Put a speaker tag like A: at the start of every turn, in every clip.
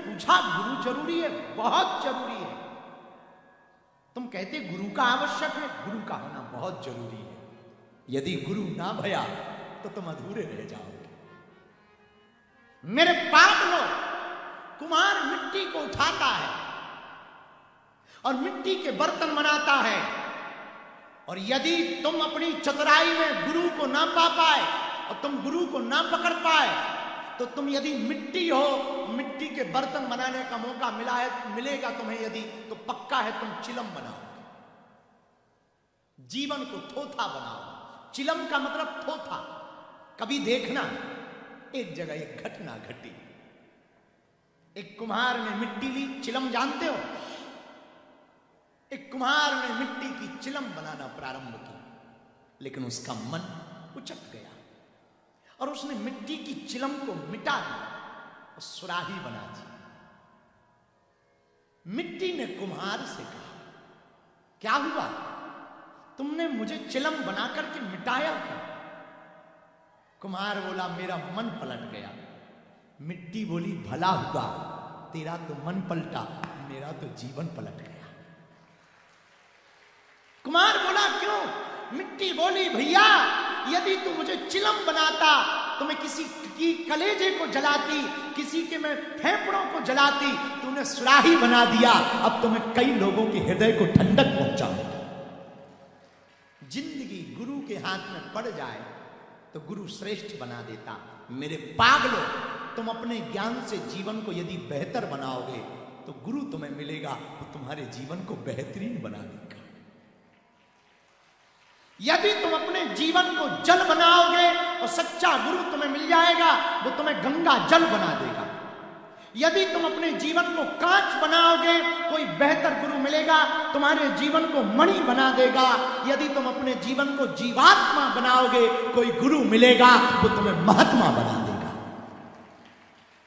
A: पूछा गुरु जरूरी है? बहुत जरूरी है। तुम कहते गुरु का आवश्यक है, गुरु का होना बहुत जरूरी है। यदि गुरु ना भया तो तुम अधूरे रह जाओगे। मेरे पागलों, कुम्हार मिट्टी को उठाता है और मिट्टी के बर्तन बनाता है, और यदि तुम अपनी चतुराई में गुरु को ना पा पाए और तुम गुरु को ना पकड़ पाए, तो तुम यदि मिट्टी हो, मिट्टी के बर्तन बनाने का मौका मिलेगा तुम्हें यदि, तो पक्का है तुम चिलम बनाओगे। जीवन को थोथा बनाओ। चिलम का मतलब थोथा। कभी देखना, एक जगह एक घटना घटी। एक कुम्हार ने मिट्टी ली, चिलम जानते हो? एक कुम्हार ने मिट्टी की चिलम बनाना प्रारंभ किया, लेकिन उसका मन उचट गया और उसने मिट्टी की चिलम को मिटा दिया और सुराही बना दी। मिट्टी ने कुम्हार से कहा, क्या हुआ? तुमने मुझे चिलम बना करके मिटाया क्यों? कुम्हार बोला, मेरा मन पलट गया। मिट्टी बोली, भला हुआ, तेरा तो मन पलटा, मेरा तो जीवन पलट गया। कुम्हार बोला, क्यों? मिट्टी बोली, भैया यदि तू मुझे चिलम बनाता तो मैं किसी की कलेजे को जलाती, किसी के मैं फेफड़ों को जलाती, तूने सुराही बना दिया, अब तो मैं कई लोगों के हृदय को ठंडक पहुंचाऊंगा। जिंदगी गुरु के हाथ में पड़ जाए तो गुरु श्रेष्ठ बना देता। मेरे पागलों, तुम अपने ज्ञान से जीवन को यदि बेहतर बनाओगे तो गुरु तुम्हें मिलेगा, वो तुम्हारे जीवन को बेहतरीन बना देगा। यदि तुम अपने जीवन को जल बनाओगे और सच्चा गुरु तुम्हें मिल जाएगा, वो तुम्हें गंगा जल बना देगा। यदि तुम अपने जीवन को कांच बनाओगे, कोई बेहतर गुरु मिलेगा, तुम्हारे जीवन को मणि बना देगा। यदि तुम अपने जीवन को जीवात्मा बनाओगे, कोई गुरु मिलेगा, वो तुम्हें महात्मा बना देगा।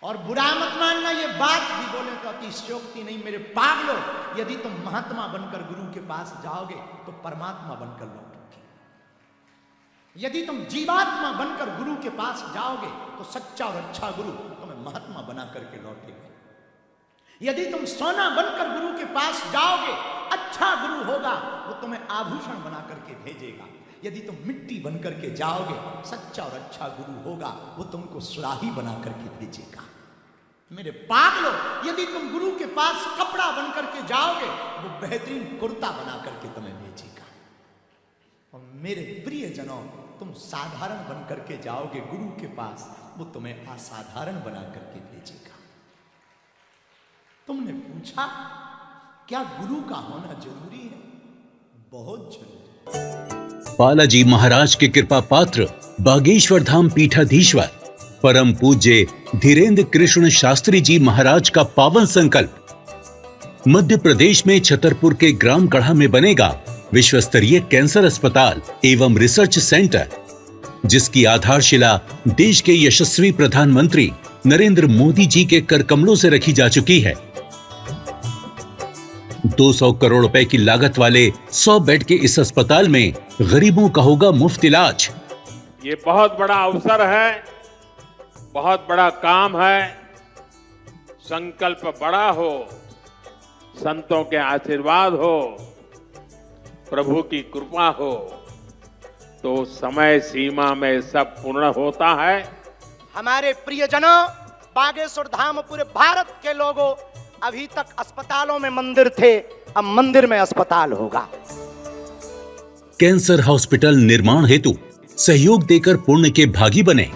A: और बुरा मत मानना, ये बात भी बोले तो अतिशयोक्ति नहीं। मेरे पागलों, यदि तुम महात्मा बनकर गुरु के पास जाओगे तो परमात्मा बनकर लौटोगे। यदि तुम जीवात्मा बनकर गुरु के पास जाओगे तो सच्चा और अच्छा गुरु तुम्हें महात्मा बना करके लौटेगा। यदि तुम सोना बनकर गुरु के पास जाओगे, अच्छा गुरु होगा, वो तुम्हें आभूषण बना करके भेजेगा। यदि तुम मिट्टी बनकर के जाओगे, सच्चा और अच्छा गुरु होगा, वो तुमको सुराही बना करके भेजेगा। मेरे पागलों, यदि तुम गुरु के पास कपड़ा बनकर के जाओगे, वो बेहतरीन कुर्ता बना करके तुम्हें भेजेगा। और मेरे प्रिय जनों, तुम साधारण बनकर के जाओगे गुरु के पास, वो तुम्हें असाधारण बना करके भेजेगा। तुमने पूछा, क्या गुरु का होना जरूरी है? बहुत जरूरी।
B: बालाजी महाराज के कृपा पात्र बागेश्वर धाम पीठाधीश्वर परम पूज्य धीरेन्द्र कृष्ण शास्त्री जी महाराज का पावन संकल्प। मध्य प्रदेश में छतरपुर के ग्राम गढ़ा में बनेगा विश्व स्तरीय कैंसर अस्पताल एवं रिसर्च सेंटर, जिसकी आधारशिला देश के यशस्वी प्रधानमंत्री नरेंद्र मोदी जी के कर कमलों से रखी जा चुकी है। 200 करोड़ रुपए की लागत वाले 100 बेड के इस अस्पताल में गरीबों का होगा मुफ्त इलाज।
C: ये बहुत बड़ा अवसर है, बहुत बड़ा काम है। संकल्प बड़ा हो, संतों के आशीर्वाद हो, प्रभु की कृपा हो, तो समय सीमा में सब पूर्ण होता है।
A: हमारे प्रियजनों, बागेश्वर धाम पूरे भारत के लोगों, अभी तक अस्पतालों में मंदिर थे, अब मंदिर में अस्पताल होगा।
B: कैंसर हॉस्पिटल निर्माण हेतु सहयोग देकर पुण्य के भागी बने।